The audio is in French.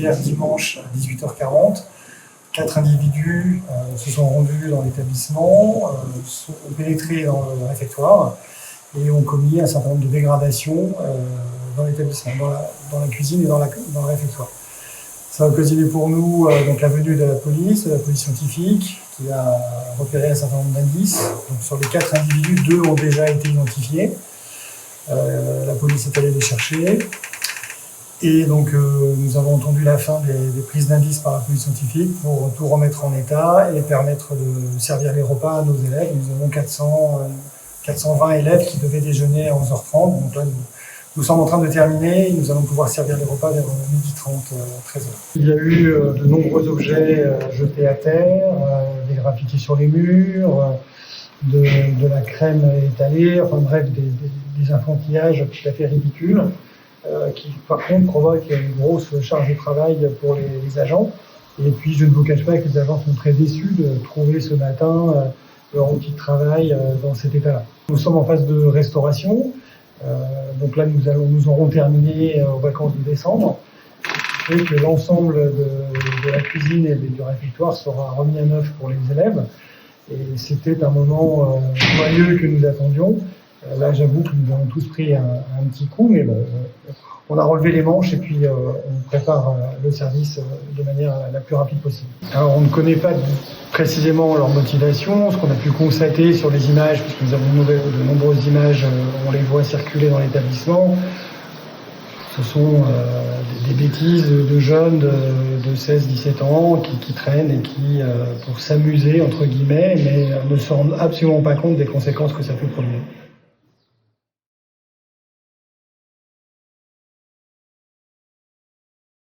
hier dimanche à 18h40. 4 individus se sont rendus dans l'établissement, ont pénétré dans le réfectoire et ont commis un certain nombre de dégradations dans l'établissement, dans la cuisine et dans le réfectoire. Ça a occasionné pour nous donc la venue de la police scientifique, qui a repéré un certain nombre d'indices. Donc, sur les 4 individus, 2 ont déjà été identifiés. La police est allée les chercher. Et donc nous avons entendu la fin des prises d'indices par la police scientifique pour tout remettre en état et permettre de servir les repas à nos élèves. Nous avons 420 élèves qui devaient déjeuner à 11h30. Donc là, nous sommes en train de terminer et nous allons pouvoir servir les repas vers 12h30, 13h. Il y a eu de nombreux objets jetés à terre, des graffitis sur les murs, de la crème étalée, enfin bref, des enfantillages tout à fait ridicules. Qui par contre provoque une grosse charge de travail pour les agents. Et puis je ne vous cache pas que les agents sont très déçus de trouver ce matin leur outil de travail dans cet état-là. Nous sommes en phase de restauration, donc là nous aurons terminé aux vacances de décembre, et que l'ensemble de la cuisine et du réfectoire sera remis à neuf pour les élèves. Et c'était un moment joyeux que nous attendions. Là, j'avoue que nous avons tous pris un petit coup, mais bon, on a relevé les manches et puis on prépare le service de manière la plus rapide possible. Alors, on ne connaît pas précisément leur motivation. Ce qu'on a pu constater sur les images, puisque nous avons de nombreuses images, on les voit circuler dans l'établissement. Ce sont des bêtises de jeunes de 16-17 ans qui traînent et qui, pour s'amuser, entre guillemets, mais ne se rendent absolument pas compte des conséquences que ça peut produire.